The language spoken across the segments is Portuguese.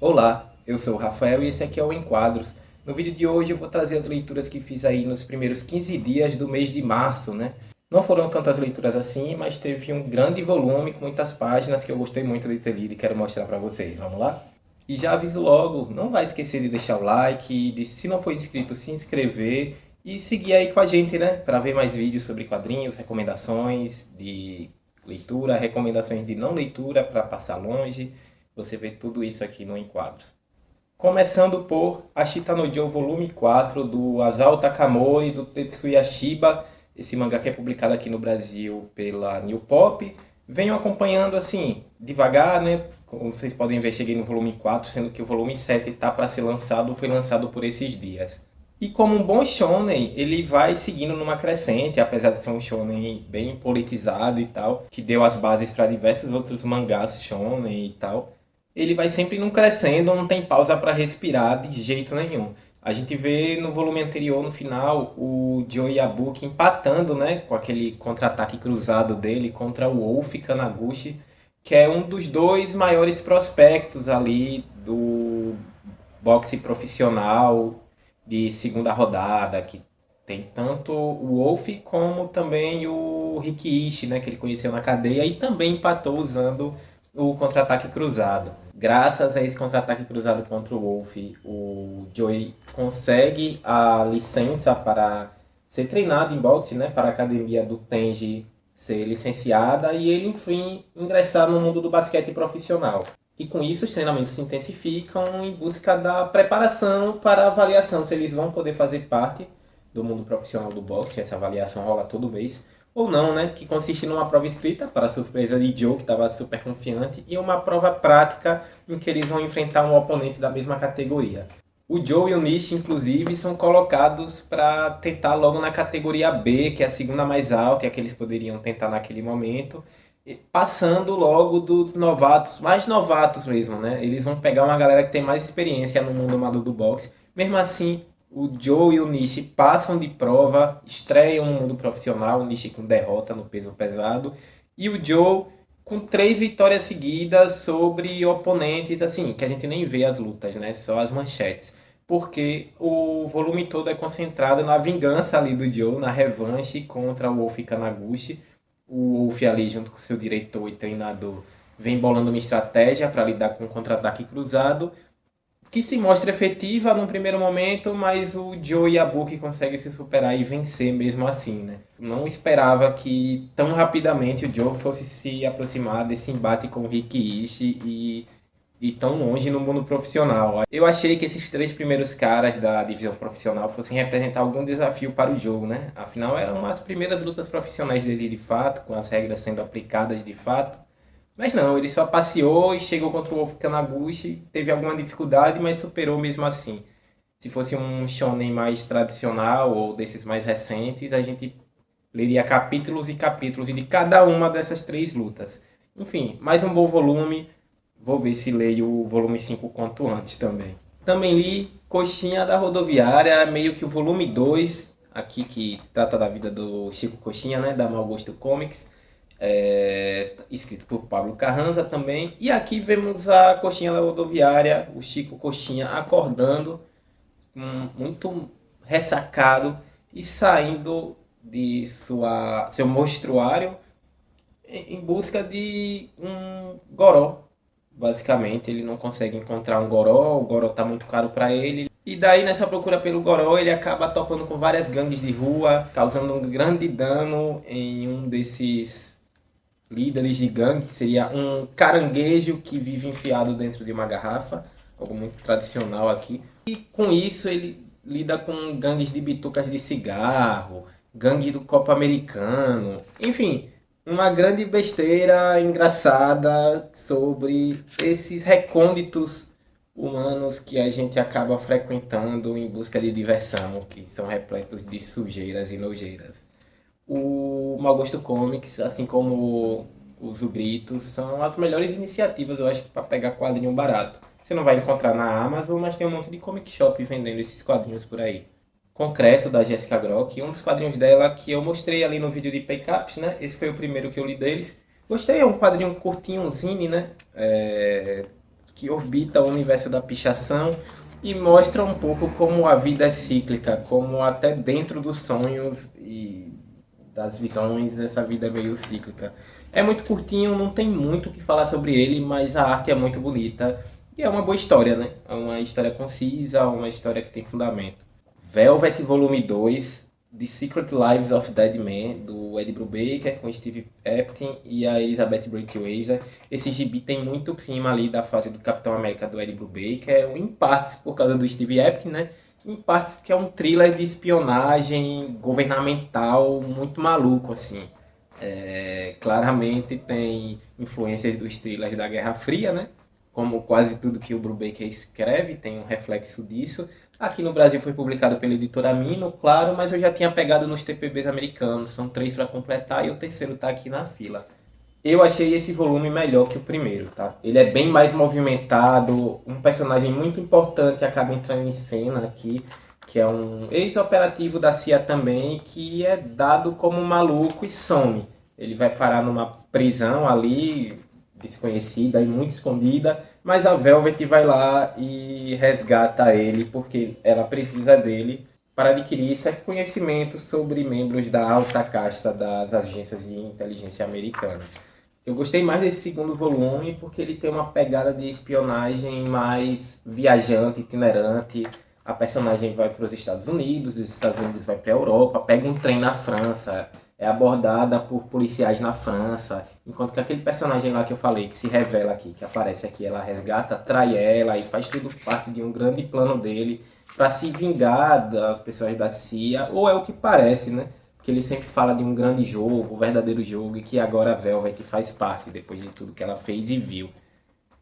Olá, eu sou o Rafael e esse aqui é o Enquadros. No vídeo de hoje eu vou trazer as leituras que fiz aí nos primeiros 15 dias do mês de março, né? Não foram tantas leituras assim, mas teve um grande volume com muitas páginas que eu gostei muito de ter lido e quero mostrar para vocês. Vamos lá? E já aviso logo, não vai esquecer de deixar o like, de se não for inscrito se inscrever e seguir aí com a gente, né? Para ver mais vídeos sobre quadrinhos, recomendações de leitura, recomendações de não leitura para passar longe. Você vê tudo isso aqui no Enquadros. Começando por Ashita no Joe volume 4 do Asao Takamori e do Tetsuya Shiba, esse mangá que é publicado aqui no Brasil pela New Pop. Venho acompanhando assim, devagar, né? Como vocês podem ver, cheguei no volume 4, sendo que o volume 7 está para ser lançado, foi lançado por esses dias. E como um bom shonen, ele vai seguindo numa crescente, apesar de ser um shonen bem politizado e tal, que deu as bases para diversos outros mangás shonen e tal. Ele vai sempre num crescendo, não tem pausa para respirar de jeito nenhum. A gente vê no volume anterior, no final, o Joe Yabuki empatando, né, com aquele contra-ataque cruzado dele contra o Wolf Kanaguchi, que é um dos dois maiores prospectos ali do boxe profissional de segunda rodada, que tem tanto o Wolf como também o Rikishi, né, que ele conheceu na cadeia e também empatou usando o contra-ataque cruzado. Graças a esse contra-ataque cruzado contra o Wolf, o Joey consegue a licença para ser treinado em boxe, né, para a academia do Tenji ser licenciada e ele, enfim, ingressar no mundo do basquete profissional. E com isso os treinamentos se intensificam em busca da preparação para a avaliação, se eles vão poder fazer parte do mundo profissional do boxe. Essa avaliação rola todo mês, ou não, né? Que consiste numa prova escrita, para a surpresa de Joe, que estava super confiante, e uma prova prática em que eles vão enfrentar um oponente da mesma categoria. O Joe e o Nishi, inclusive, são colocados para tentar logo na categoria B, que é a segunda mais alta, e a que eles poderiam tentar naquele momento, passando logo dos novatos, mais novatos mesmo, né? Eles vão pegar uma galera que tem mais experiência no mundo amador do boxe. Mesmo assim, o Joe e o Nishi passam de prova, estreiam no mundo profissional, o Nishi com derrota no peso pesado, e o Joe com 3 vitórias seguidas sobre oponentes, assim, que a gente nem vê as lutas, né? Só as manchetes. Porque o volume todo é concentrado na vingança ali do Joe, na revanche contra o Wolf Kanaguchi. O Wolf ali, junto com seu diretor e treinador, vem bolando uma estratégia para lidar com o contra-ataque cruzado, que se mostra efetiva num primeiro momento, mas o Joe Yabuki consegue se superar e vencer mesmo assim, né? Não esperava que tão rapidamente o Joe fosse se aproximar desse embate com o Rikishi e tão longe no mundo profissional. Eu achei que esses 3 primeiros caras da divisão profissional fossem representar algum desafio para o jogo, né? Afinal, eram as primeiras lutas profissionais dele de fato, com as regras sendo aplicadas de fato. Mas não, ele só passeou e chegou contra o Wolf Kanaguchi, teve alguma dificuldade, mas superou mesmo assim. Se fosse um shonen mais tradicional ou desses mais recentes, a gente leria capítulos e capítulos de cada uma dessas 3 lutas. Enfim, mais um bom volume. Vou ver se leio o volume 5 quanto antes também. Também li Coxinha da Rodoviária, meio que o volume 2 aqui que trata da vida do Chico Coxinha, né, da Mau Gosto Comics, escrito por Pablo Carranza também. E aqui vemos a Coxinha da Rodoviária, o Chico Coxinha acordando, muito ressacado e saindo de seu mostruário em busca de um goró. Basicamente, ele não consegue encontrar um goró, o goró tá muito caro para ele. E daí, nessa procura pelo goró, ele acaba topando com várias gangues de rua, causando um grande dano em um desses líderes de gangue, que seria um caranguejo que vive enfiado dentro de uma garrafa, algo muito tradicional aqui. E com isso ele lida com gangues de bitucas de cigarro, gangue do copo americano, enfim, uma grande besteira engraçada sobre esses recônditos humanos que a gente acaba frequentando em busca de diversão, que são repletos de sujeiras e nojeiras. O Mau Gosto Comics, assim como os Zubritos, são as melhores iniciativas, eu acho, para pegar quadrinho barato. Você não vai encontrar na Amazon, mas tem um monte de comic shop vendendo esses quadrinhos por aí. Concreto, da Jessica Grock, um dos quadrinhos dela que eu mostrei ali no vídeo de Paycaps, né? Esse foi o primeiro que eu li deles. Gostei, é um quadrinho curtinho, um zine, né? que orbita o universo da pichação e mostra um pouco como a vida é cíclica, como até dentro dos sonhos e das visões essa vida é meio cíclica. É muito curtinho, não tem muito o que falar sobre ele, mas a arte é muito bonita e é uma boa história, né? É uma história concisa, uma história que tem fundamento. Velvet Volume 2, The Secret Lives of Dead Men, do Ed Brubaker, com Steve Epting e a Elizabeth Breakwater. Esse gibi tem muito clima ali da fase do Capitão América do Ed Brubaker, em partes por causa do Steve Epting, né? Em partes porque é um thriller de espionagem governamental muito maluco, assim. Claramente tem influências dos thrillers da Guerra Fria, né? Como quase tudo que o Brubaker escreve, tem um reflexo disso. Aqui no Brasil foi publicado pela editora Mino, claro, mas eu já tinha pegado nos TPBs americanos, são 3 para completar e o terceiro está aqui na fila. Eu achei esse volume melhor que o primeiro, tá? Ele é bem mais movimentado, um personagem muito importante acaba entrando em cena aqui, que é um ex-operativo da CIA também, que é dado como maluco e some. Ele vai parar numa prisão ali, desconhecida e muito escondida, mas a Velvet vai lá e resgata ele, porque ela precisa dele para adquirir certo conhecimento sobre membros da alta casta das agências de inteligência americanas. Eu gostei mais desse segundo volume porque ele tem uma pegada de espionagem mais viajante, itinerante. A personagem vai para os Estados Unidos, os Estados Unidos vai para a Europa, pega um trem na França, é abordada por policiais na França, enquanto que aquele personagem lá que eu falei, que se revela aqui, que aparece aqui, ela resgata, trai ela e faz tudo parte de um grande plano dele para se vingar das pessoas da CIA, ou é o que parece, né? Que ele sempre fala de um grande jogo, um verdadeiro jogo, e que agora a Velvet faz parte, depois de tudo que ela fez e viu.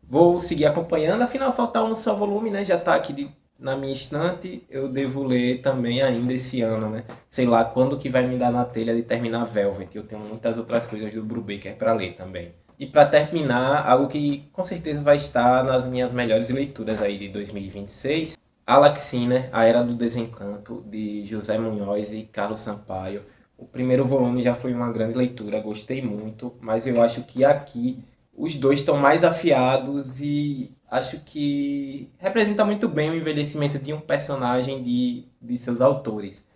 Vou seguir acompanhando, afinal falta um só volume, né? Já está aqui na minha estante, eu devo ler também ainda esse ano, né? Sei lá quando que vai me dar na telha de terminar Velvet, eu tenho muitas outras coisas do Brubaker para ler também. E para terminar, algo que com certeza vai estar nas minhas melhores leituras aí de 2026, Alaxiner, A Era do Desencanto, de José Munhoz e Carlos Sampaio. O primeiro volume já foi uma grande leitura, gostei muito, mas eu acho que aqui os dois estão mais afiados e acho que representa muito bem o envelhecimento de um personagem de seus autores.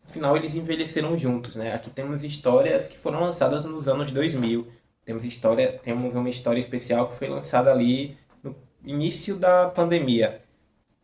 Afinal, eles envelheceram juntos, né? Aqui temos histórias que foram lançadas nos anos 2000. Temos uma história especial que foi lançada ali no início da pandemia.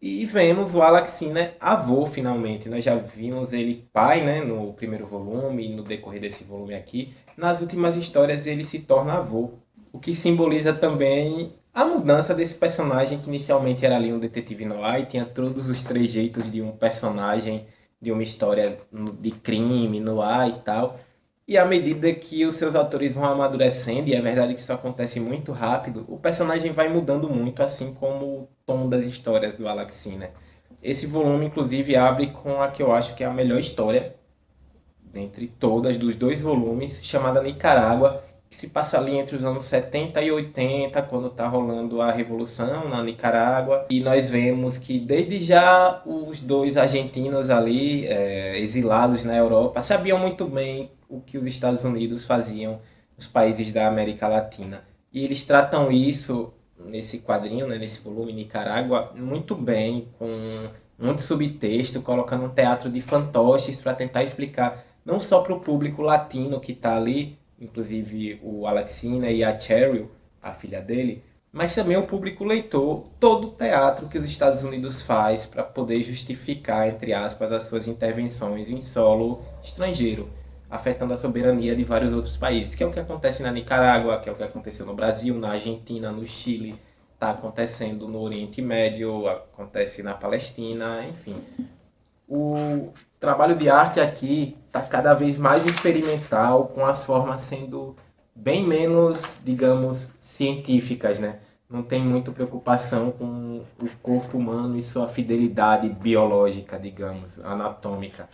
E vemos o Alaxiner avô, finalmente. Nós já vimos ele pai, né, no primeiro volume e no decorrer desse volume aqui. Nas últimas histórias ele se torna avô, o que simboliza também a mudança desse personagem que inicialmente era ali um detetive noir e tinha todos os trejeitos de um personagem de uma história de crime, noir e tal. E à medida que os seus autores vão amadurecendo, e é verdade que isso acontece muito rápido, o personagem vai mudando muito, assim como o tom das histórias do Alaxiner. Esse volume, inclusive, abre com a que eu acho que é a melhor história, dentre todas, dos 2 volumes, chamada Nicarágua, que se passa ali entre os anos 70 e 80, quando está rolando a Revolução na Nicarágua. E nós vemos que desde já os 2 argentinos ali, exilados na Europa, sabiam muito bem o que os Estados Unidos faziam nos países da América Latina. E eles tratam isso nesse quadrinho, né, nesse volume Nicarágua, muito bem, com muito subtexto, colocando um teatro de fantoches para tentar explicar não só para o público latino que está ali, inclusive o Alexina e a Cheryl, a filha dele, mas também o público leitor, todo o teatro que os Estados Unidos faz para poder justificar, entre aspas, as suas intervenções em solo estrangeiro, afetando a soberania de vários outros países, que é o que acontece na Nicarágua, que é o que aconteceu no Brasil, na Argentina, no Chile, está acontecendo no Oriente Médio, acontece na Palestina, enfim. O trabalho de arte aqui está cada vez mais experimental, com as formas sendo bem menos, digamos, científicas, né? Não tem muita preocupação com o corpo humano e sua fidelidade biológica, digamos, anatômica.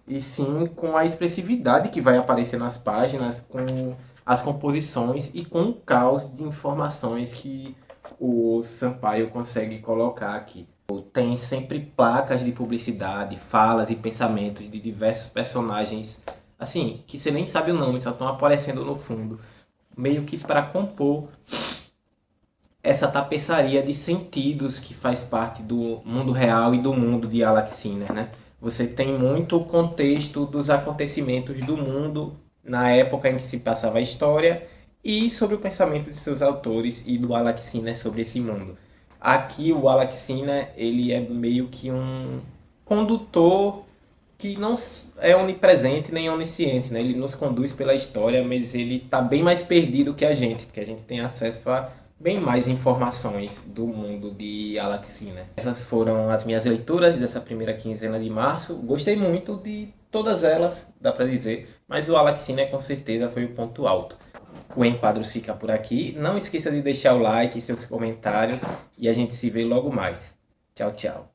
E sim com a expressividade que vai aparecer nas páginas, com as composições e com o caos de informações que o Sampaio consegue colocar aqui. Tem sempre placas de publicidade, falas e pensamentos de diversos personagens, assim, que você nem sabe o nome, só estão aparecendo no fundo, meio que para compor essa tapeçaria de sentidos que faz parte do mundo real e do mundo de Alex Sinner, né? Você tem muito o contexto dos acontecimentos do mundo na época em que se passava a história e sobre o pensamento de seus autores e do Alex Sinner sobre esse mundo. Aqui o Alex Sinner, ele é meio que um condutor que não é onipresente nem onisciente, né? Ele nos conduz pela história, mas ele está bem mais perdido que a gente, porque a gente tem acesso a bem mais informações do mundo de Alaxina. Essas foram as minhas leituras dessa primeira quinzena de março. Gostei muito de todas elas, dá para dizer, mas o Alaxina com certeza foi o ponto alto. O Enquadros fica por aqui. Não esqueça de deixar o like, seus comentários e a gente se vê logo mais. Tchau, tchau.